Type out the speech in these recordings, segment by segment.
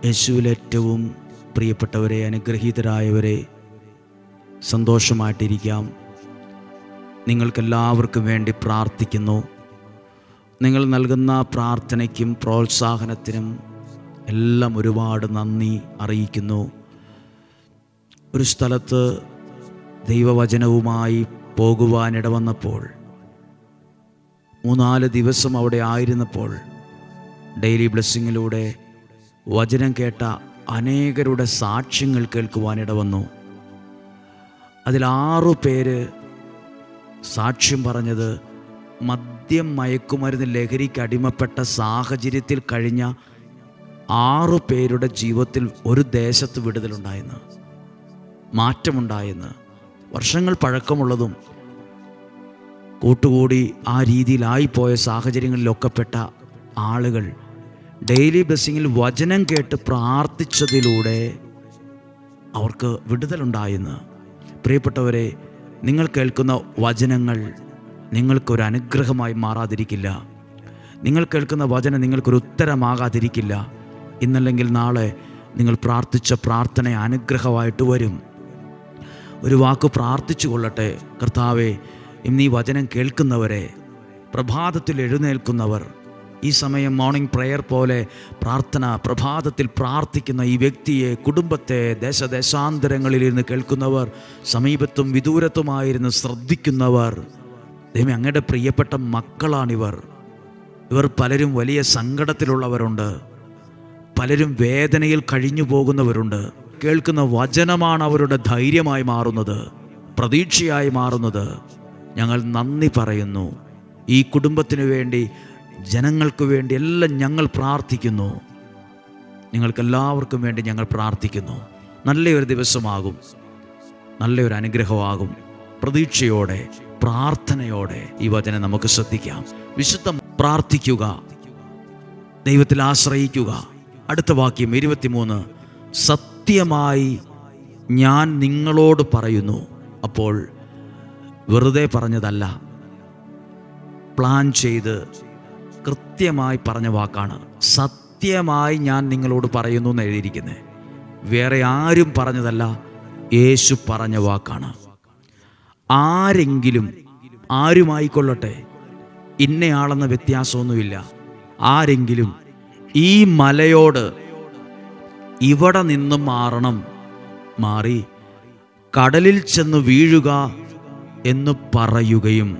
യേശുവിൽ ഏറ്റവും പ്രിയപ്പെട്ടവരെ, അനുഗ്രഹീതരായവരെ, സന്തോഷമായിട്ടിരിക്കാം. നിങ്ങൾക്കെല്ലാവർക്കും വേണ്ടി പ്രാർത്ഥിക്കുന്നു. നിങ്ങൾ നൽകുന്ന പ്രാർത്ഥനയ്ക്കും പ്രോത്സാഹനത്തിനും എല്ലാം ഒരുപാട് നന്ദി അറിയിക്കുന്നു. ഒരു സ്ഥലത്ത് ദൈവവചനവുമായി പോകുവാനിട വന്നപ്പോൾ, 3-4 ദിവസം അവിടെ ആയിരുന്നപ്പോൾ, ഡെയിലി ബ്ലെസ്സിങ്ങിലൂടെ വചനം കേട്ട അനേകരുടെ സാക്ഷ്യങ്ങൾ കേൾക്കുവാനിട വന്നു. അതിൽ 6 പേര് സാക്ഷ്യം പറഞ്ഞത് മദ്യം, മയക്കുമരുന്ന്, ലഹരിക്ക് അടിമപ്പെട്ട സാഹചര്യത്തിൽ കഴിഞ്ഞ 6 പേരുടെ ജീവിതത്തിൽ ഒരു ദേശത്ത് വിടുതലുണ്ടായെന്ന്, മാറ്റമുണ്ടായെന്ന്. വർഷങ്ങൾ പഴക്കമുള്ളതും കൂട്ടുകൂടി ആ രീതിയിലായിപ്പോയ സാഹചര്യങ്ങളിലൊക്കെപ്പെട്ട ആളുകൾ ഡെയിലി ബ്ലെസ്സിങ്ങിൽ വചനം കേട്ട് പ്രാർത്ഥിച്ചതിലൂടെ അവർക്ക് വിടുതലുണ്ടായെന്ന്. പ്രിയപ്പെട്ടവരെ, നിങ്ങൾ കേൾക്കുന്ന വചനങ്ങൾ നിങ്ങൾക്കൊരു അനുഗ്രഹമായി മാറാതിരിക്കില്ല. നിങ്ങൾ കേൾക്കുന്ന വചനം നിങ്ങൾക്കൊരു ഉത്തരമാകാതിരിക്കില്ല. ഇന്നല്ലെങ്കിൽ നാളെ നിങ്ങൾ പ്രാർത്ഥിച്ച പ്രാർത്ഥന അനുഗ്രഹമായിട്ട് വരും. ഒരു വാക്ക് പ്രാർത്ഥിച്ചു കൊള്ളട്ടെ. കർത്താവേ, ഇന്ന് ഈ വചനം കേൾക്കുന്നവരെ, പ്രഭാതത്തിൽ എഴുന്നേൽക്കുന്നവർ, ഈ സമയം മോർണിംഗ് പ്രെയർ പോലെ പ്രഭാതത്തിൽ പ്രാർത്ഥിക്കുന്ന ഈ വ്യക്തിയെ, കുടുംബത്തെ, ദേശാന്തരങ്ങളിലിരുന്ന് കേൾക്കുന്നവർ, സമീപത്തും വിദൂരത്തുമായിരുന്ന് ശ്രദ്ധിക്കുന്നവർ, ദൈവമേ, അങ്ങയുടെ പ്രിയപ്പെട്ട മക്കളാണിവർ. ഇവർ പലരും വലിയ സങ്കടത്തിലുള്ളവരുണ്ട്, പലരും വേദനയിൽ കഴിഞ്ഞു പോകുന്നവരുണ്ട്. കേൾക്കുന്ന വചനമാണ് അവരുടെ ധൈര്യമായി മാറുന്നത്, പ്രതീക്ഷയായി മാറുന്നത്. ഞങ്ങൾ നന്ദി പറയുന്നു. ഈ കുടുംബത്തിന് വേണ്ടി, ജനങ്ങൾക്ക് വേണ്ടി എല്ലാം ഞങ്ങൾ പ്രാർത്ഥിക്കുന്നു. നിങ്ങൾക്കെല്ലാവർക്കും വേണ്ടി ഞങ്ങൾ പ്രാർത്ഥിക്കുന്നു. നല്ലൊരു ദിവസമാകും, നല്ലൊരു അനുഗ്രഹമാകും. പ്രതീക്ഷയോടെ, പ്രാർത്ഥനയോടെ ഈ വചനം നമുക്ക് ശ്രദ്ധിക്കാം. വിശുദ്ധം പ്രാർത്ഥിക്കുക, ദൈവത്തിൽ ആശ്രയിക്കുക. അടുത്ത വാക്യം 23, സത്യമായി ഞാൻ നിങ്ങളോട് പറയുന്നു. അപ്പോൾ വെറുതെ പറഞ്ഞതല്ല, പ്ലാൻ ചെയ്ത് കൃത്യമായി പറഞ്ഞ വാക്കാണ്. സത്യമായി ഞാൻ നിങ്ങളോട് പറയുന്നു എന്ന് എഴുതിയിരിക്കുന്നത്. വേറെ ആരും പറഞ്ഞതല്ല, യേശു പറഞ്ഞ വാക്കാണ്. ആരെങ്കിലും, ആരുമായിക്കൊള്ളട്ടെ, ഇന്നയാളെന്ന വ്യത്യാസമൊന്നുമില്ല, ആരെങ്കിലും ഈ മലയോട് ഇവിടെ നിന്നും മാറി കടലിൽ ചെന്ന് വീഴുക എന്ന് പറയുകയും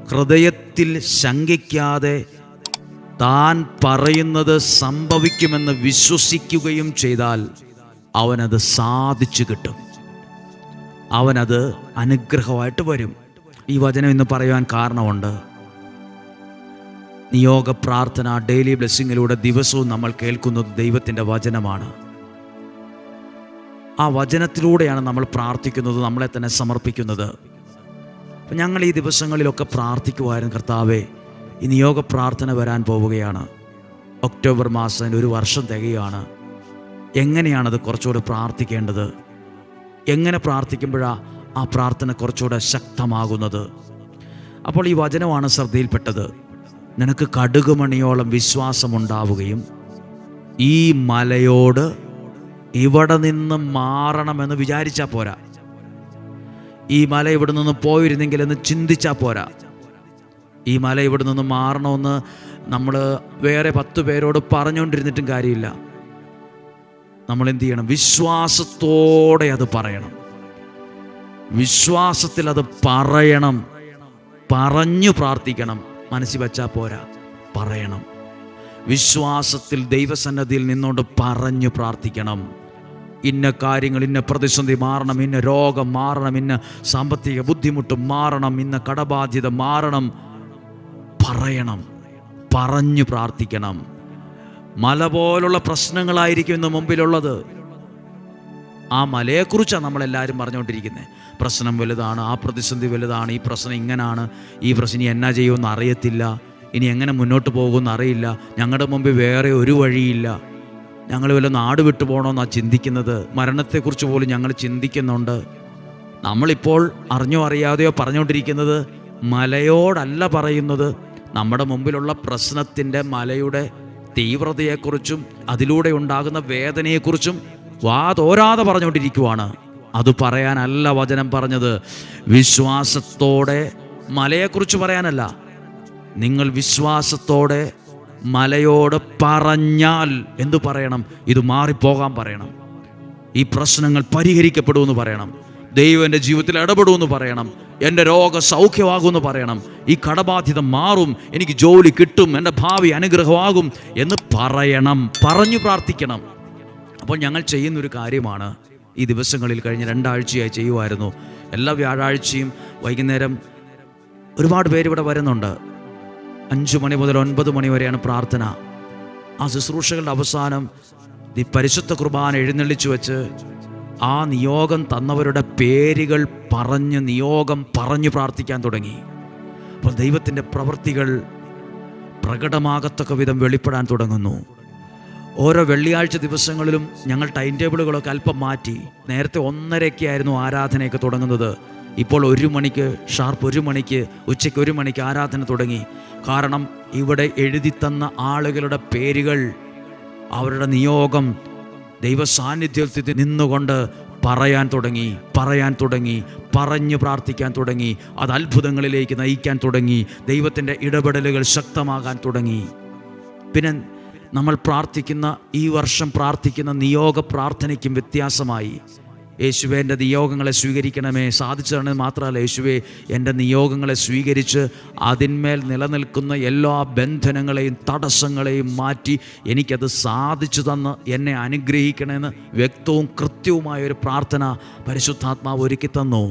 ഹൃദയത്തിൽ ശങ്കിക്കാതെ താൻ പറയുന്നത് സംഭവിക്കുമെന്ന് വിശ്വസിക്കുകയും ചെയ്താൽ അവനത് സാധിച്ചു കിട്ടും, അവനത് അനുഗ്രഹമായിട്ട് വരും. ഈ വചനം ഇന്ന് പറയുവാൻ കാരണമുണ്ട്. നിയോഗ പ്രാർത്ഥന ഡെയിലി ബ്ലെസ്സിങ്ങിലൂടെ ദിവസവും നമ്മൾ കേൾക്കുന്നത് ദൈവത്തിൻ്റെ വചനമാണ്. ആ വചനത്തിലൂടെയാണ് നമ്മൾ പ്രാർത്ഥിക്കുന്നത്, നമ്മളെ തന്നെ സമർപ്പിക്കുന്നത്. അപ്പം ഞങ്ങൾ ഈ ദിവസങ്ങളിലൊക്കെ പ്രാർത്ഥിക്കുമായിരുന്നു, കർത്താവേ, ഈ നിയോഗ പ്രാർത്ഥന വരാൻ പോവുകയാണ്. ഒക്ടോബർ മാസം 1 വർഷം തികയാണ്. എങ്ങനെയാണത് കുറച്ചുകൂടെ പ്രാർത്ഥിക്കേണ്ടത്? എങ്ങനെ പ്രാർത്ഥിക്കുമ്പോഴാണ് ആ പ്രാർത്ഥന കുറച്ചുകൂടെ ശക്തമാകുന്നത്? അപ്പോൾ ഈ വചനമാണ് ശ്രദ്ധയിൽപ്പെട്ടത്. നിനക്ക് കടുകുമണിയോളം വിശ്വാസമുണ്ടാവുകയും ഈ മലയോട് ഇവിടെ നിന്ന് മാറണമെന്ന് വിചാരിച്ചാൽ പോരാ. ഈ മല ഇവിടെ നിന്ന് പോയിരുന്നെങ്കിൽ എന്ന് ചിന്തിച്ചാൽ പോരാ. ഈ മല ഇവിടെ നിന്ന് മാറണമെന്ന് നമ്മൾ വേറെ 10 പേരോട് പറഞ്ഞുകൊണ്ടിരുന്നിട്ടും കാര്യമില്ല. നമ്മൾ എന്ത് ചെയ്യണം? വിശ്വാസത്തോടെ അത് പറയണം. വിശ്വാസത്തിൽ അത് പറയണം, പറഞ്ഞു പ്രാർത്ഥിക്കണം. മനസ്സിൽ വച്ചാൽ പോരാ, പറയണം. വിശ്വാസത്തിൽ ദൈവസന്നിധിയിൽ നിന്നുകൊണ്ട് പറഞ്ഞു പ്രാർത്ഥിക്കണം. ഇന്ന കാര്യങ്ങൾ, ഇന്ന പ്രതിസന്ധി മാറണം, ഇന്ന രോഗം മാറണം, ഇന്ന സാമ്പത്തിക ബുദ്ധിമുട്ട് മാറണം, ഇന്ന കടബാധ്യത മാറണം. പറയണം, പറഞ്ഞു പ്രാർത്ഥിക്കണം. മല പോലുള്ള പ്രശ്നങ്ങളായിരിക്കും ഇന്ന് മുമ്പിലുള്ളത്. ആ മലയെക്കുറിച്ചാണ് നമ്മളെല്ലാവരും പറഞ്ഞുകൊണ്ടിരിക്കുന്നത്. പ്രശ്നം വലുതാണ്, ആ പ്രതിസന്ധി വലുതാണ്, ഈ പ്രശ്നം ഇങ്ങനാണ്, ഈ പ്രശ്നം ഇനി എന്നാ ചെയ്യുമെന്ന് അറിയത്തില്ല, ഇനി എങ്ങനെ മുന്നോട്ട് പോകുമെന്ന് അറിയില്ല, ഞങ്ങളുടെ മുമ്പിൽ വേറെ ഒരു വഴിയില്ല, ഞങ്ങൾ വല്ല നാട് വിട്ടു പോകണമെന്നാണ് ചിന്തിക്കുന്നത്, മരണത്തെക്കുറിച്ച് പോലും ഞങ്ങൾ ചിന്തിക്കുന്നുണ്ട്. നമ്മളിപ്പോൾ അറിഞ്ഞോ അറിയാതെയോ പറഞ്ഞുകൊണ്ടിരിക്കുന്നത് മലയോടല്ല പറയുന്നത്, നമ്മുടെ മുമ്പിലുള്ള പ്രശ്നത്തിൻ്റെ, മലയുടെ തീവ്രതയെക്കുറിച്ചും അതിലൂടെ ഉണ്ടാകുന്ന വേദനയെക്കുറിച്ചും വാതോരാതെ പറഞ്ഞുകൊണ്ടിരിക്കുവാണ്. അത് പറയാനല്ല വചനം പറഞ്ഞത്. വിശ്വാസത്തോടെ മലയെക്കുറിച്ച് പറയാനല്ല, നിങ്ങൾ വിശ്വാസത്തോടെ മലയോട് പറഞ്ഞാൽ എന്തു പറയണം? ഇത് മാറിപ്പോകാൻ പറയണം. ഈ പ്രശ്നങ്ങൾ പരിഹരിക്കപ്പെടുമെന്ന് പറയണം. ദൈവം എൻ്റെ ജീവിതത്തിൽ ഇടപെടുമെന്ന് പറയണം. എൻ്റെ രോഗ സൗഖ്യമാകുമെന്ന് പറയണം. ഈ കടബാധ്യത മാറും, എനിക്ക് ജോലി കിട്ടും, എൻ്റെ ഭാവി അനുഗ്രഹമാകും എന്ന് പറയണം. പറഞ്ഞു പ്രാർത്ഥിക്കണം. അപ്പോൾ ഞങ്ങൾ ചെയ്യുന്നൊരു കാര്യമാണ് ഈ ദിവസങ്ങളിൽ കഴിഞ്ഞ 2 ആഴ്ചയായി ചെയ്യുമായിരുന്നു. എല്ലാ വ്യാഴാഴ്ചയും വൈകുന്നേരം ഒരുപാട് പേര് ഇവിടെ വരുന്നുണ്ട്. 5 മണി മുതൽ 9 മണി വരെയാണ് പ്രാർത്ഥന. ആ ശുശ്രൂഷകളുടെ അവസാനം ഈ പരിശുദ്ധ കുർബാന എഴുന്നള്ളിച്ചു വെച്ച് ആ നിയോഗം തന്നവരുടെ പേരുകൾ നിയോഗം പറഞ്ഞു പ്രാർത്ഥിക്കാൻ തുടങ്ങി. അപ്പോൾ ദൈവത്തിൻ്റെ പ്രവൃത്തികൾ പ്രകടമാകത്തക്ക വിധം വെളിപ്പെടാൻ തുടങ്ങുന്നു. ഓരോ വെള്ളിയാഴ്ച ദിവസങ്ങളിലും ഞങ്ങൾ ടൈം ടേബിളുകളൊക്കെ അല്പം മാറ്റി. നേരത്തെ 1:30 ആയിരുന്നു ആരാധനയൊക്കെ തുടങ്ങുന്നത്. ഇപ്പോൾ 1 മണിക്ക്, ഷാർപ്പ് 1 മണിക്ക്, ഉച്ചയ്ക്ക് 1 മണിക്ക് ആരാധന തുടങ്ങി. കാരണം ഇവിടെ എഴുതി തന്ന ആളുകളുടെ പേരുകൾ, അവരുടെ നിയോഗം ദൈവ സാന്നിധ്യത്തിൽ നിന്നുകൊണ്ട് പറയാൻ തുടങ്ങി, പറഞ്ഞു പ്രാർത്ഥിക്കാൻ തുടങ്ങി. അത് അത്ഭുതങ്ങളിലേക്ക് നയിക്കാൻ തുടങ്ങി. ദൈവത്തിൻ്റെ ഇടപെടലുകൾ ശക്തമാകാൻ തുടങ്ങി. പിന്നെ നമ്മൾ പ്രാർത്ഥിക്കുന്ന, ഈ വർഷം പ്രാർത്ഥിക്കുന്ന നിയോഗ പ്രാർത്ഥനയ്ക്കും വ്യത്യാസമായി. യേശുവേ എൻ്റെ നിയോഗങ്ങളെ സ്വീകരിക്കണമേ, സാധിച്ചതാണ് മാത്രമല്ല, യേശുവേ എൻ്റെ നിയോഗങ്ങളെ സ്വീകരിച്ച് അതിന്മേൽ നിലനിൽക്കുന്ന എല്ലാ ബന്ധനങ്ങളെയും തടസ്സങ്ങളെയും മാറ്റി എനിക്കത് സാധിച്ചു തന്ന് എന്നെ അനുഗ്രഹിക്കണമെന്ന് വ്യക്തവും കൃത്യവുമായൊരു പ്രാർത്ഥന പരിശുദ്ധാത്മാവ് ഒരുക്കി തന്നു.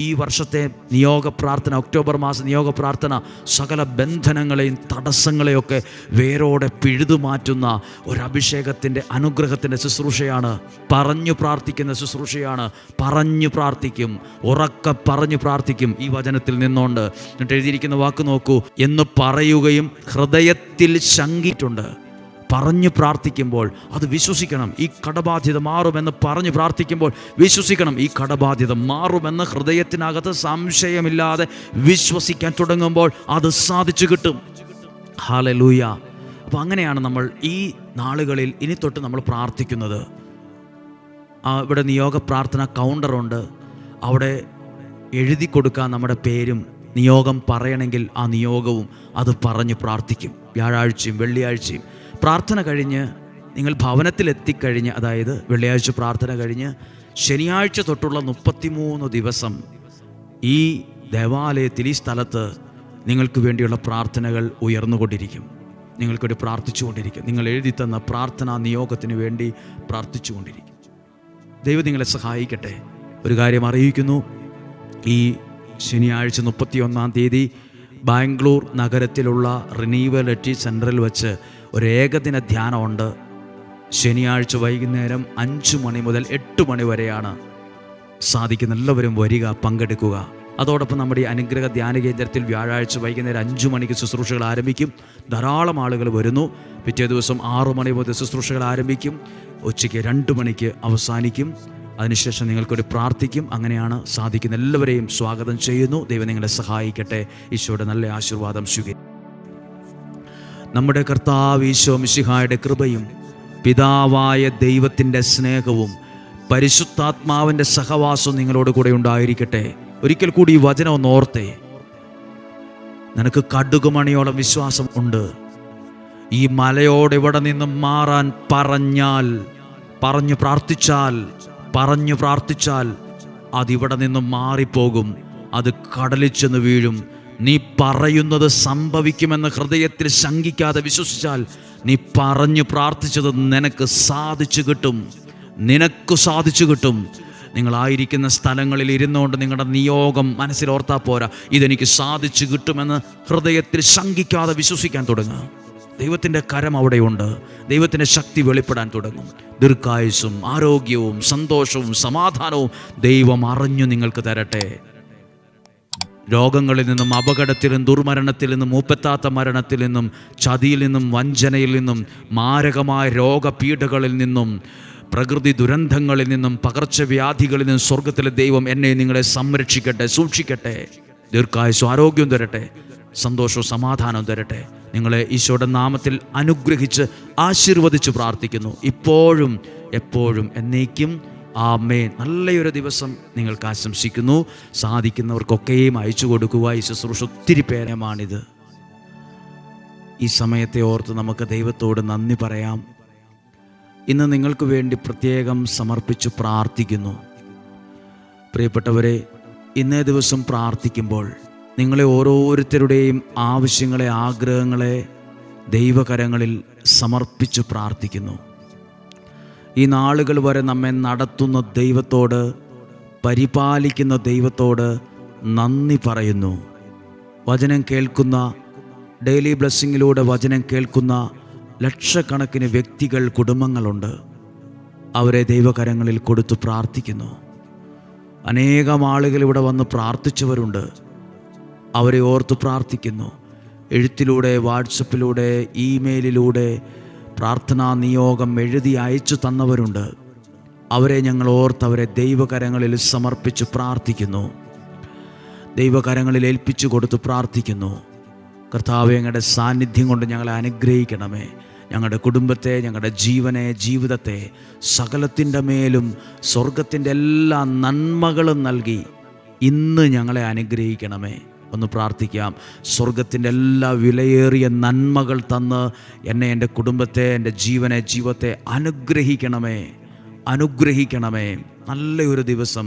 ഈ വർഷത്തെ നിയോഗ പ്രാർത്ഥന, ഒക്ടോബർ മാസ നിയോഗ പ്രാർത്ഥന സകല ബന്ധനങ്ങളെയും തടസ്സങ്ങളെയൊക്കെ വേരോടെ പിഴുതുമാറ്റുന്ന ഒരഭിഷേകത്തിൻ്റെ അനുഗ്രഹത്തിൻ്റെ ശുശ്രൂഷയാണ്. പറഞ്ഞു പ്രാർത്ഥിക്കുന്ന ശുശ്രൂഷയാണ്. പറഞ്ഞു പ്രാർത്ഥിക്കും, ഉറക്കെ പറഞ്ഞു പ്രാർത്ഥിക്കും. ഈ വചനത്തിൽ നിന്നുകൊണ്ട് എന്നിട്ട് എഴുതിയിരിക്കുന്ന വാക്ക് നോക്കൂ. എന്ന് പറയുകയും ഹൃദയത്തിൽ ശങ്കിട്ടുണ്ട്. പറഞ്ഞു പ്രാർത്ഥിക്കുമ്പോൾ അത് വിശ്വസിക്കണം. ഈ കടബാധ്യത മാറുമെന്ന് പറഞ്ഞു പ്രാർത്ഥിക്കുമ്പോൾ വിശ്വസിക്കണം. ഈ കടബാധ്യത മാറുമെന്ന് ഹൃദയത്തിനകത്ത് സംശയമില്ലാതെ വിശ്വസിക്കാൻ തുടങ്ങുമ്പോൾ അത് സാധിച്ചു കിട്ടും. ഹല്ലേലൂയ. അപ്പോൾ അങ്ങനെയാണ് നമ്മൾ ഈ നാളുകളിൽ ഇനി തൊട്ട് നമ്മൾ പ്രാർത്ഥിക്കുന്നത്. ഇവിടെ നിയോഗ പ്രാർത്ഥന കൗണ്ടറുണ്ട്. അവിടെ എഴുതി കൊടുക്കാൻ നമ്മുടെ പേരും നിയോഗം പറയണമെങ്കിൽ ആ നിയോഗവും അത് പറഞ്ഞു പ്രാർത്ഥിക്കും. വ്യാഴാഴ്ചയും വെള്ളിയാഴ്ചയും പ്രാർത്ഥന കഴിഞ്ഞ് നിങ്ങൾ ഭവനത്തിലെത്തിക്കഴിഞ്ഞ്, അതായത് വെള്ളിയാഴ്ച പ്രാർത്ഥന കഴിഞ്ഞ് ശനിയാഴ്ച തൊട്ടുള്ള 33 ദിവസം ഈ ദേവാലയത്തിൽ, ഈ സ്ഥലത്ത് നിങ്ങൾക്ക് വേണ്ടിയുള്ള പ്രാർത്ഥനകൾ ഉയർന്നുകൊണ്ടിരിക്കും. നിങ്ങൾക്കൊരു പ്രാർത്ഥിച്ചുകൊണ്ടിരിക്കും. നിങ്ങൾ എഴുതി തന്ന പ്രാർത്ഥനാ നിയോഗത്തിന് വേണ്ടി പ്രാർത്ഥിച്ചുകൊണ്ടിരിക്കും. ദൈവം നിങ്ങളെ സഹായിക്കട്ടെ. ഒരു കാര്യം അറിയിക്കുന്നു. ഈ ശനിയാഴ്ച 31-ാം തീയതി ബാംഗ്ലൂർ നഗരത്തിലുള്ള റിനീവൽ റിട്രീറ്റ് സെൻറ്ററിൽ വെച്ച് ഒരു ഏകദിന ധ്യാനമുണ്ട്. ശനിയാഴ്ച വൈകുന്നേരം 5 മണി മുതൽ 8 മണി വരെയാണ്. സാധിക്കുന്ന എല്ലാവരും വരിക, പങ്കെടുക്കുക. അതോടൊപ്പം നമ്മുടെ ഈ അനുഗ്രഹ ധ്യാന കേന്ദ്രത്തിൽ വ്യാഴാഴ്ച വൈകുന്നേരം 5 മണിക്ക് ശുശ്രൂഷകൾ ആരംഭിക്കും. ധാരാളം ആളുകൾ വരുന്നു. പിറ്റേ ദിവസം 6 മണി മുതൽ ശുശ്രൂഷകൾ ആരംഭിക്കും. ഉച്ചയ്ക്ക് 2 മണിക്ക് അവസാനിക്കും. അതിനുശേഷം നിങ്ങൾക്കൊരു പ്രാർത്ഥിക്കും. അങ്ങനെയാണ് സാധിക്കുന്ന എല്ലാവരെയും സ്വാഗതം ചെയ്യുന്നു. ദൈവം നിങ്ങളെ സഹായിക്കട്ടെ. ഈശോയുടെ നല്ല ആശീർവാദം സ്വീകരിക്കും. നമ്മുടെ കർത്താവ് ഈശോ മിശിഹായുടെ കൃപയും പിതാവായ ദൈവത്തിൻ്റെ സ്നേഹവും പരിശുദ്ധാത്മാവിൻ്റെ സഹവാസവും നിങ്ങളോട് കൂടെ ഉണ്ടായിരിക്കട്ടെ. ഒരിക്കൽ കൂടി ഈ വചനം ഒന്ന് ഓർത്തേ. നിനക്ക് കടുകുമണിയോളം വിശ്വാസം ഉണ്ട്. ഈ മലയോട് ഇവിടെ നിന്നും മാറാൻ പറഞ്ഞു പ്രാർത്ഥിച്ചാൽ അതിവിടെ നിന്നും മാറിപ്പോകും. അത് കടലിൽ ചെന്ന് വീഴും. നീ പറയുന്നത് സംഭവിക്കുമെന്ന് ഹൃദയത്തിൽ ശങ്കിക്കാതെ വിശ്വസിച്ചാൽ നീ പറഞ്ഞു പ്രാർത്ഥിച്ചത് നിനക്ക് സാധിച്ചു കിട്ടും. നിങ്ങളായിരിക്കുന്ന സ്ഥലങ്ങളിൽ ഇരുന്നുകൊണ്ട് നിങ്ങളുടെ നിയോഗം മനസ്സിലോർത്താൽ പോരാ. ഇതെനിക്ക് സാധിച്ചു കിട്ടുമെന്ന് ഹൃദയത്തിൽ ശങ്കിക്കാതെ വിശ്വസിക്കാൻ തുടങ്ങുക. ദൈവത്തിൻ്റെ കരം അവിടെയുണ്ട്. ദൈവത്തിൻ്റെ ശക്തി വെളിപ്പെടാൻ തുടങ്ങും. ദീർഘായുസ്സും ആരോഗ്യവും സന്തോഷവും സമാധാനവും ദൈവം അറിഞ്ഞു നിങ്ങൾക്ക് തരട്ടെ. രോഗങ്ങളിൽ നിന്നും, അപകടത്തിൽ നിന്നും, ദുർമരണത്തിൽ നിന്നും, മൂപ്പെത്താത്ത മരണത്തിൽ നിന്നും, ചതിയിൽ നിന്നും, വഞ്ചനയിൽ നിന്നും, മാരകമായ രോഗപീഠകളിൽ നിന്നും, പ്രകൃതി ദുരന്തങ്ങളിൽ നിന്നും, പകർച്ചവ്യാധികളിൽ നിന്നും സ്വർഗത്തിലെ ദൈവം എന്നെ നിങ്ങളെ സംരക്ഷിക്കട്ടെ, സൂക്ഷിക്കട്ടെ. ദീർഘായുസ്സും ആരോഗ്യവും തരട്ടെ. സന്തോഷവും സമാധാനവും തരട്ടെ. നിങ്ങളെ ഈശോയുടെ നാമത്തിൽ അനുഗ്രഹിച്ച് ആശീർവദിച്ച് പ്രാർത്ഥിക്കുന്നു. ഇപ്പോഴും എപ്പോഴും എന്നേക്കും ആമേൻ. നല്ലൊരു ദിവസം നിങ്ങൾക്ക് ആശംസിക്കുന്നു. സാധിക്കുന്നവർക്കൊക്കെയും അയച്ചു കൊടുക്കുക. ഈ ശുശ്രൂഷ ഒത്തിരി പേരമാണിത്. ഈ സമയത്തെ ഓർത്ത് നമുക്ക് ദൈവത്തോട് നന്ദി പറയാം. ഇന്ന് നിങ്ങൾക്ക് വേണ്ടി പ്രത്യേകം സമർപ്പിച്ച് പ്രാർത്ഥിക്കുന്നു. പ്രിയപ്പെട്ടവരെ, ഇന്നേ ദിവസം പ്രാർത്ഥിക്കുമ്പോൾ നിങ്ങളെ ഓരോരുത്തരുടെയും ആവശ്യങ്ങളെ, ആഗ്രഹങ്ങളെ ദൈവകരങ്ങളിൽ സമർപ്പിച്ച് പ്രാർത്ഥിക്കുന്നു. ഈ നാളുകൾ വരെ നമ്മെ നടത്തുന്ന ദൈവത്തോട്, പരിപാലിക്കുന്ന ദൈവത്തോട് നന്ദി പറയുന്നു. വചനം കേൾക്കുന്ന, ഡെയിലി ബ്ലെസ്സിങ്ങിലൂടെ വചനം കേൾക്കുന്ന ലക്ഷക്കണക്കിന് വ്യക്തികൾ, കുടുംബങ്ങളുണ്ട്. അവരെ ദൈവകരങ്ങളിൽ കൊടുത്തു പ്രാർത്ഥിക്കുന്നു. അനേകം ആളുകൾ ഇവിടെ വന്ന് പ്രാർത്ഥിച്ചവരുണ്ട്. അവരെ ഓർത്ത് പ്രാർത്ഥിക്കുന്നു. എഴുത്തിലൂടെ, വാട്സപ്പിലൂടെ, ഇമെയിലിലൂടെ പ്രാർത്ഥനാ നിയോഗം എഴുതി അയച്ചു തന്നവരുണ്ട്. അവരെ ഞങ്ങൾ ഓർത്ത് അവരെ ദൈവകരങ്ങളിൽ സമർപ്പിച്ച് പ്രാർത്ഥിക്കുന്നു. ദൈവകരങ്ങളിൽ ഏൽപ്പിച്ചു കൊടുത്ത് പ്രാർത്ഥിക്കുന്നു. കർത്താവേ, ഞങ്ങളുടെ സാന്നിധ്യം കൊണ്ട് ഞങ്ങളെ അനുഗ്രഹിക്കണമേ. ഞങ്ങളുടെ കുടുംബത്തെ, ഞങ്ങളുടെ ജീവനെ, ജീവിതത്തെ സകലത്തിൻ്റെ മേലും സ്വർഗത്തിൻ്റെ എല്ലാ നന്മകളും നൽകി ഇന്ന് ഞങ്ങളെ അനുഗ്രഹിക്കണമേ. ഒന്ന് പ്രാർത്ഥിക്കാം. സ്വർഗത്തിൻ്റെ എല്ലാ വിലയേറിയ നന്മകൾ തന്ന് എന്നെ, എൻ്റെ കുടുംബത്തെ, എൻ്റെ ജീവനെ, ജീവിതത്തെ അനുഗ്രഹിക്കണമേ, അനുഗ്രഹിക്കണമേ. നല്ലൊരു ദിവസം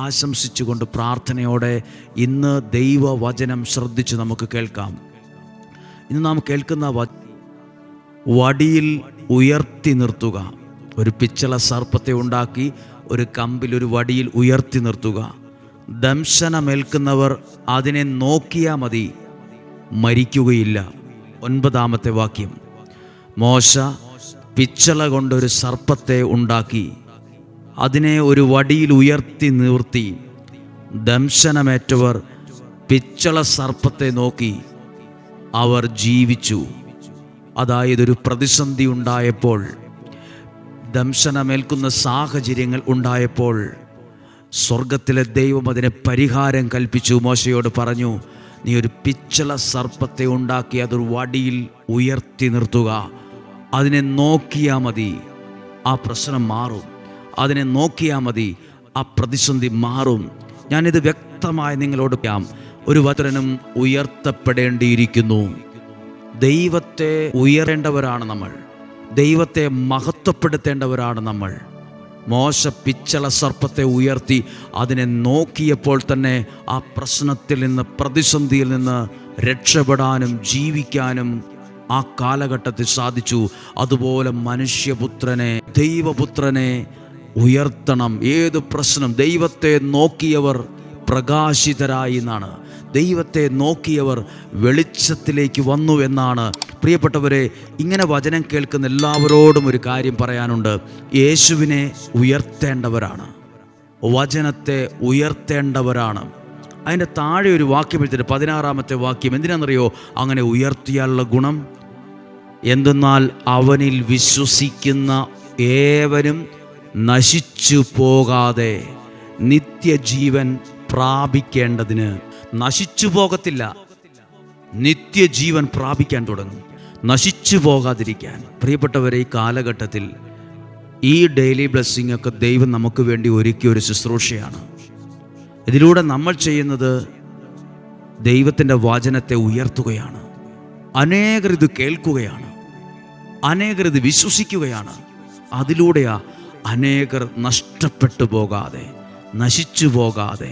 ആശംസിച്ചുകൊണ്ട് പ്രാർത്ഥനയോടെ ഇന്ന് ദൈവവചനം ശ്രദ്ധിച്ച് നമുക്ക് കേൾക്കാം. ഇന്ന് നാം കേൾക്കുന്ന വടിയിൽ ഉയർത്തി നിർത്തുക. ഒരു പിച്ചള സർപ്പത്തെ ഉണ്ടാക്കി ഒരു കമ്പിൽ, ഒരു വടിയിൽ ഉയർത്തി നിർത്തുക. ദംശനമേൽക്കുന്നവർ അതിനെ നോക്കിയാൽ മതി, മരിക്കുകയില്ല. 9-ാമത്തെ വാക്യം. മോശ പിച്ചള കൊണ്ടൊരു സർപ്പത്തെ ഉണ്ടാക്കി അതിനെ ഒരു വടിയിൽ ഉയർത്തി നിർത്തി. ദംശനമേറ്റവർ പിച്ചള സർപ്പത്തെ നോക്കി അവർ ജീവിച്ചു. അതായത് ഒരു പ്രതിസന്ധി ഉണ്ടായപ്പോൾ, ദംശനമേൽക്കുന്ന സാഹചര്യങ്ങൾ ഉണ്ടായപ്പോൾ സ്വർഗത്തിലെ ദൈവം അതിനെ പരിഹാരം കൽപ്പിച്ചു. മോശയോട് പറഞ്ഞു, നീ ഒരു പിച്ചള സർപ്പത്തെ ഉണ്ടാക്കി അതൊരു വടിയിൽ ഉയർത്തി നിർത്തുക. അതിനെ നോക്കിയാൽ മതി, ആ പ്രശ്നം മാറും. അതിനെ നോക്കിയാൽ മതി, ആ പ്രതിസന്ധി മാറും. ഞാനിത് വ്യക്തമായി നിങ്ങളോട് പറയാം. ഒരു വചനം ഉയർത്തപ്പെടേണ്ടിയിരിക്കുന്നു. ദൈവത്തെ ഉയരേണ്ടവരാണ് നമ്മൾ. ദൈവത്തെ മഹത്വപ്പെടുത്തേണ്ടവരാണ് നമ്മൾ. മോശ പിച്ചള സർപ്പത്തെ ഉയർത്തി അതിനെ നോക്കിയപ്പോൾ തന്നെ ആ പ്രശ്നത്തിൽ നിന്ന്, പ്രതിസന്ധിയിൽ നിന്ന് രക്ഷപ്പെടാനും ജീവിക്കാനും ആ കാലഘട്ടത്തിൽ സാധിച്ചു. അതുപോലെ മനുഷ്യപുത്രനെ, ദൈവപുത്രനെ ഉയർത്തണം. ഏത് പ്രശ്നം, ദൈവത്തെ നോക്കിയവർ പ്രകാശിതരായി എന്നാണ്. ദൈവത്തെ നോക്കിയവർ വെളിച്ചത്തിലേക്ക് വന്നു എന്നാണ്. പ്രിയപ്പെട്ടവരെ, ഇങ്ങനെ വചനം കേൾക്കുന്ന എല്ലാവരോടും ഒരു കാര്യം പറയാനുണ്ട്. യേശുവിനെ ഉയർത്തേണ്ടവരാണ്, വചനത്തെ ഉയർത്തേണ്ടവരാണ്. അതിൻ്റെ താഴെ ഒരു വാക്യം എടുത്തിട്ട് 16-ാമത്തെ വാക്യം എന്തിനാണെന്നറിയോ? അങ്ങനെ ഉയർത്തിയാലുള്ള ഗുണം എന്തെന്നാൽ അവനിൽ വിശ്വസിക്കുന്ന ഏവരും നശിച്ചു പോകാതെ നിത്യജീവൻ പ്രാപിക്കേണ്ടതിന്. നശിച്ചു പോകത്തില്ല, നിത്യജീവൻ പ്രാപിക്കാൻ തുടങ്ങും. നശിച്ചു പോകാതിരിക്കാൻ. പ്രിയപ്പെട്ടവരെ, ഈ കാലഘട്ടത്തിൽ ഈ ഡെയിലി ബ്ലെസ്സിങ് ഒക്കെ ദൈവം നമുക്ക് വേണ്ടി ഒരുക്കിയ ഒരു ശുശ്രൂഷയാണ്. ഇതിലൂടെ നമ്മൾ ചെയ്യുന്നത് ദൈവത്തിൻ്റെ വചനത്തെ ഉയർത്തുകയാണ്. അനേകർ ഇത് കേൾക്കുകയാണ്, അനേകർ ഇത് വിശ്വസിക്കുകയാണ്. അതിലൂടെയാ അനേകർ നഷ്ടപ്പെട്ടു പോകാതെ, നശിച്ചു പോകാതെ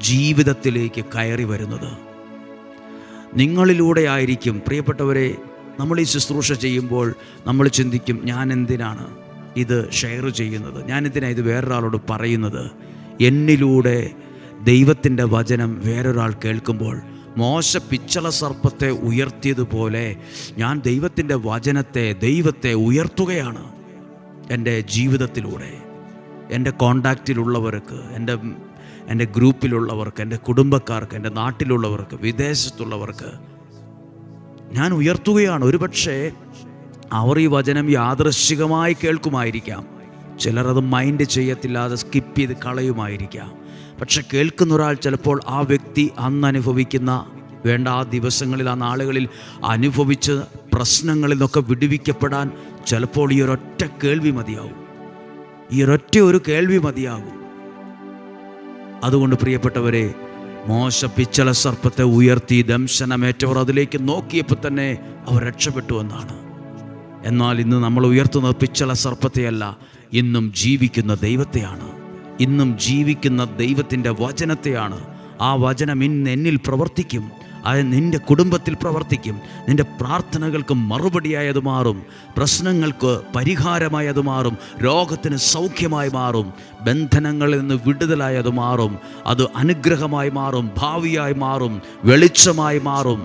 ജീവിതത്തിലേക്ക് കയറി വരുന്നത്. നിങ്ങളിലൂടെ ആയിരിക്കും. പ്രിയപ്പെട്ടവരെ, നമ്മൾ ഈ ശുശ്രൂഷ ചെയ്യുമ്പോൾ നമ്മൾ ചിന്തിക്കും, ഞാൻ എന്തിനാണ് ഇത് ഷെയർ ചെയ്യുന്നത്? ഞാൻ എന്തിനാണ് ഇത് വേറൊരാളോട് പറയുന്നത്? എന്നിലൂടെ ദൈവത്തിൻ്റെ വചനം വേറൊരാൾ കേൾക്കുമ്പോൾ, മോശ പിച്ചള സർപ്പത്തെ ഉയർത്തിയതുപോലെ ഞാൻ ദൈവത്തിൻ്റെ വചനത്തെ, ദൈവത്തെ ഉയർത്തുകയാണ്. എൻ്റെ ജീവിതത്തിലൂടെ, എൻ്റെ കോണ്ടാക്റ്റിലുള്ളവർക്ക്, എൻ്റെ ഗ്രൂപ്പിലുള്ളവർക്ക്, എൻ്റെ കുടുംബക്കാർക്ക്, എൻ്റെ നാട്ടിലുള്ളവർക്ക്, വിദേശത്തുള്ളവർക്ക് ഞാൻ ഉയർത്തുകയാണ്. ഒരുപക്ഷെ അവർ ഈ വചനം യാദൃശ്ചികമായി കേൾക്കുമായിരിക്കാം. ചിലരത് മൈൻഡ് ചെയ്യത്തില്ലാതെ സ്കിപ്പ് ചെയ്ത് കളയുമായിരിക്കാം. പക്ഷെ കേൾക്കുന്ന ഒരാൾ ചിലപ്പോൾ ആ വ്യക്തി അന്ന് അനുഭവിക്കുന്ന വേണ്ട ആ ദിവസങ്ങളിൽ, ആ നാളുകളിൽ അനുഭവിച്ച പ്രശ്നങ്ങളിൽ നിന്നൊക്കെ വിടുവിക്കപ്പെടാൻ ചിലപ്പോൾ ഈ ഒരൊറ്റ കേൾവി മതിയാവും. ഈ ഒരൊറ്റ ഒരു കേൾവി മതിയാകും. അതുകൊണ്ട് പ്രിയപ്പെട്ടവരെ, മോശ പിച്ചള സർപ്പത്തെ ഉയർത്തി ദംശനമേറ്റവർ അതിലേക്ക് നോക്കിയപ്പോൾ തന്നെ അവർ രക്ഷപ്പെട്ടു എന്നാണ്. എന്നാൽ ഇന്ന് നമ്മൾ ഉയർത്തുന്നത് പിച്ചള സർപ്പത്തെയല്ല, ഇന്നും ജീവിക്കുന്ന ദൈവത്തെയാണ്. ഇന്നും ജീവിക്കുന്ന ദൈവത്തിൻ്റെ വചനത്തെയാണ്. ആ വചനം ഇന്ന് എന്നിൽ പ്രവർത്തിക്കും. അത് നിൻ്റെ കുടുംബത്തിൽ പ്രവർത്തിക്കും. നിൻ്റെ പ്രാർത്ഥനകൾക്ക് മറുപടിയായത് മാറും. പ്രശ്നങ്ങൾക്ക് പരിഹാരമായത് മാറും. രോഗത്തിന് സൗഖ്യമായി മാറും. ബന്ധനങ്ങളിൽ നിന്ന് വിടുതലായത് മാറും. അത് അനുഗ്രഹമായി മാറും. ഭാവിയായി മാറും. വെളിച്ചമായി മാറും.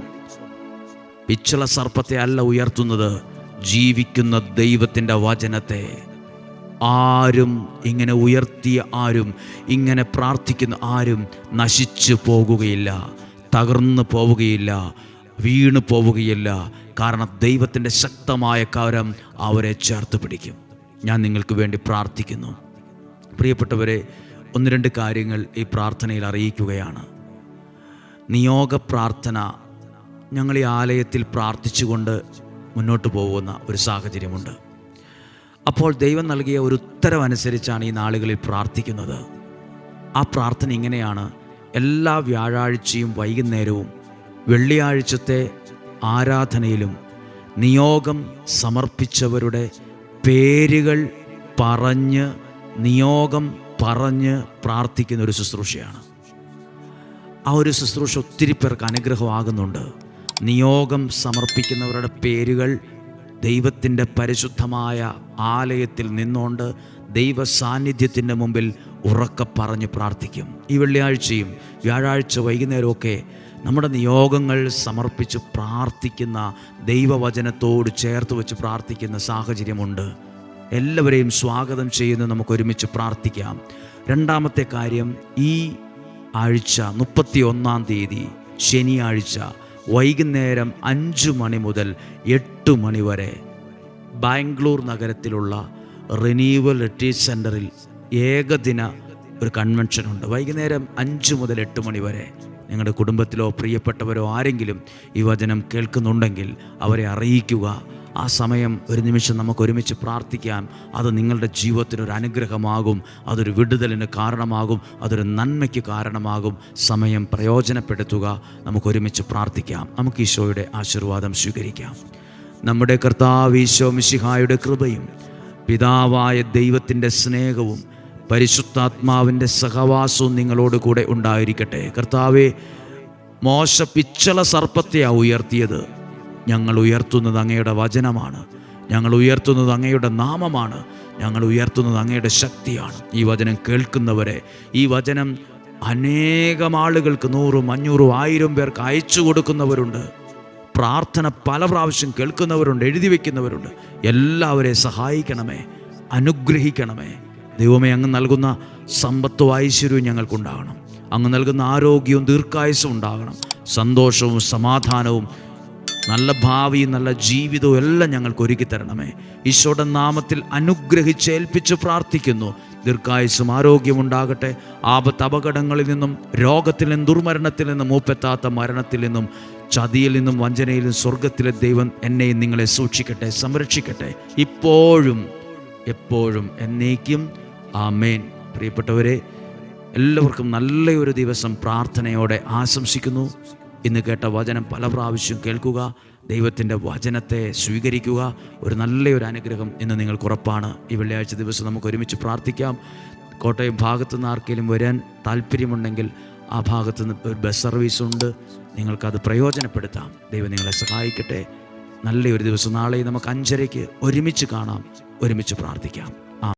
പിച്ചള സർപ്പത്തെ അല്ല ഉയർത്തുന്നത്, ജീവിക്കുന്ന ദൈവത്തിൻ്റെ വചനത്തെ. ആരും ഇങ്ങനെ ഉയർത്തിയ ആരും, ഇങ്ങനെ പ്രാർത്ഥിക്കുന്ന ആരും നശിച്ചു പോകുകയില്ല, തകർന്നു പോവുകയില്ല, വീണു പോവുകയില്ല. കാരണം ദൈവത്തിൻ്റെ ശക്തമായ കരം അവരെ ചേർത്ത് പിടിക്കും. ഞാൻ നിങ്ങൾക്ക് വേണ്ടി പ്രാർത്ഥിക്കുന്നു. പ്രിയപ്പെട്ടവരെ, 1-2 കാര്യങ്ങൾ ഈ പ്രാർത്ഥനയിൽ അറിയിക്കുകയാണ്. നിയോഗ പ്രാർത്ഥന. ഞങ്ങൾ ഈ ആലയത്തിൽ പ്രാർത്ഥിച്ചുകൊണ്ട് മുന്നോട്ട് പോകുന്ന ഒരു സാഹചര്യമുണ്ട്. അപ്പോൾ ദൈവം നൽകിയ ഒരു ഉത്തരവനുസരിച്ചാണ് ഈ നാളുകളിൽ പ്രാർത്ഥിക്കുന്നത്. ആ പ്രാർത്ഥന ഇങ്ങനെയാണ്: എല്ലാ വ്യാഴാഴ്ചയും വൈകുന്നേരവും വെള്ളിയാഴ്ചത്തെ ആരാധനയിലും നിയോഗം സമർപ്പിച്ചവരുടെ പേരുകൾ പറഞ്ഞ് നിയോഗം പറഞ്ഞ് പ്രാർത്ഥിക്കുന്ന ഒരു ശുശ്രൂഷയാണ്. ആ ഒരു ശുശ്രൂഷ ഒത്തിരി പേർക്ക് അനുഗ്രഹമാകുന്നുണ്ട്. നിയോഗം സമർപ്പിക്കുന്നവരുടെ പേരുകൾ ദൈവത്തിൻ്റെ പരിശുദ്ധമായ ആലയത്തിൽ നിന്നുകൊണ്ട് ദൈവ സാന്നിധ്യത്തിൻ്റെ മുമ്പിൽ ഉറക്കെ പറഞ്ഞ് പ്രാർത്ഥിക്കും. ഈ വെള്ളിയാഴ്ചയും വ്യാഴാഴ്ച വൈകുന്നേരമൊക്കെ നമ്മുടെ നിയോഗങ്ങൾ സമർപ്പിച്ച് പ്രാർത്ഥിക്കുന്ന, ദൈവവചനത്തോട് ചേർത്ത് വെച്ച് പ്രാർത്ഥിക്കുന്ന സാഹചര്യമുണ്ട്. എല്ലാവരെയും സ്വാഗതം ചെയ്യുന്നു. നമുക്ക് ഒരുമിച്ച് പ്രാർത്ഥിക്കാം. 2-ാമത്തെ കാര്യം, ഈ ആഴ്ച 31-ാം തീയതി ശനിയാഴ്ച വൈകുന്നേരം 5 മണി മുതൽ 8 മണി വരെ ബാംഗ്ലൂർ നഗരത്തിലുള്ള റിന്യൂവൽ റിട്രീറ്റ് സെൻറ്ററിൽ ഏകദിന ഒരു കൺവെൻഷനുണ്ട്. വൈകുന്നേരം 5 മുതൽ 8 മണി വരെ നിങ്ങളുടെ കുടുംബത്തിലോ പ്രിയപ്പെട്ടവരോ ആരെങ്കിലും ഈ വചനം കേൾക്കുന്നുണ്ടെങ്കിൽ അവരെ അറിയിക്കുക. ആ സമയം ഒരു നിമിഷം നമുക്ക് ഒരുമിച്ച് പ്രാർത്ഥിക്കാം. അത് നിങ്ങളുടെ ജീവിതത്തിനൊരു അനുഗ്രഹമാകും. അതൊരു വിടുതലിന് കാരണമാകും. അതൊരു നന്മയ്ക്ക് കാരണമാകും. സമയം പ്രയോജനപ്പെടുത്തുക. നമുക്ക് ഒരുമിച്ച് പ്രാർത്ഥിക്കാം. നമുക്ക് ഈശോയുടെ ആശീർവാദം സ്വീകരിക്കാം. നമ്മുടെ കർത്താവ് ഈശോ മിശിഹായുടെ കൃപയും പിതാവായ ദൈവത്തിൻ്റെ സ്നേഹവും പരിശുദ്ധാത്മാവിൻ്റെ സഹവാസവും നിങ്ങളോട് കൂടെ ഉണ്ടായിരിക്കട്ടെ. കർത്താവേ, മോശ പിച്ചള സർപ്പത്തെയാണ് ഉയർത്തിയത്. ഞങ്ങൾ ഉയർത്തുന്നത് അങ്ങയുടെ വചനമാണ്. ഞങ്ങൾ ഉയർത്തുന്നത് അങ്ങയുടെ നാമമാണ്. ഞങ്ങൾ ഉയർത്തുന്നത് അങ്ങയുടെ ശക്തിയാണ്. ഈ വചനം കേൾക്കുന്നവരെ, ഈ വചനം അനേകം ആളുകൾക്ക് 100, 500, 1000 പേർക്ക് അയച്ചു കൊടുക്കുന്നവരുണ്ട്. പ്രാർത്ഥന പല പ്രാവശ്യം കേൾക്കുന്നവരുണ്ട്, എഴുതി വയ്ക്കുന്നവരുണ്ട്. എല്ലാവരെയും സഹായിക്കണമേ, അനുഗ്രഹിക്കണമേ. ദൈവമേ, അങ്ങ് നൽകുന്ന സമ്പത്തും ഐശ്വര്യവും ഞങ്ങൾക്കുണ്ടാകണം. അങ്ങ് നൽകുന്ന ആരോഗ്യവും ദീർഘായുസ്സും ഉണ്ടാകണം. സന്തോഷവും സമാധാനവും നല്ല ഭാവിയും നല്ല ജീവിതവും എല്ലാം ഞങ്ങൾക്ക് ഒരുക്കി തരണമേ. ഈശോയുടെ നാമത്തിൽ അനുഗ്രഹിച്ചേൽപ്പിച്ച് പ്രാർത്ഥിക്കുന്നു. ദീർഘായുസ്സും ആരോഗ്യമുണ്ടാകട്ടെ. ആപത്ത് അപകടങ്ങളിൽ നിന്നും, രോഗത്തിൽ നിന്നും, ദുർമരണത്തിൽ നിന്നും, മൂപ്പെത്താത്ത മരണത്തിൽ നിന്നും, ചതിയിൽ നിന്നും, വഞ്ചനയിൽ നിന്നും സ്വർഗത്തിലെ ദൈവം എന്നെയും നിങ്ങളെ സൂക്ഷിക്കട്ടെ, സംരക്ഷിക്കട്ടെ, ഇപ്പോഴും എപ്പോഴും എന്നേക്കും. ആമേൻ. പ്രിയപ്പെട്ടവരെ, എല്ലാവർക്കും നല്ലൊരു ദിവസം പ്രാർത്ഥനയോടെ ആശംസിക്കുന്നു. ഇന്ന് കേട്ട വചനം പല പ്രാവശ്യം കേൾക്കുക. ദൈവത്തിൻ്റെ വചനത്തെ സ്വീകരിക്കുക. ഒരു നല്ലൊരു അനുഗ്രഹം ഇന്ന് നിങ്ങൾക്ക് ഉറപ്പാണ്. ഈ വെള്ളിയാഴ്ച ദിവസം നമുക്ക് ഒരുമിച്ച് പ്രാർത്ഥിക്കാം. കോട്ടയം ഭാഗത്തുനിന്ന് ആർക്കെങ്കിലും വരാൻ താല്പര്യമുണ്ടെങ്കിൽ ആ ഭാഗത്തുനിന്ന് ഒരു ബസ് സർവീസുണ്ട്. നിങ്ങൾക്കത് പ്രയോജനപ്പെടുത്താം. ദൈവം നിങ്ങളെ സഹായിക്കട്ടെ. നല്ലൊരു ദിവസം. നാളെ നമുക്ക് 5:30 ഒരുമിച്ച് കാണാം, ഒരുമിച്ച് പ്രാർത്ഥിക്കാം.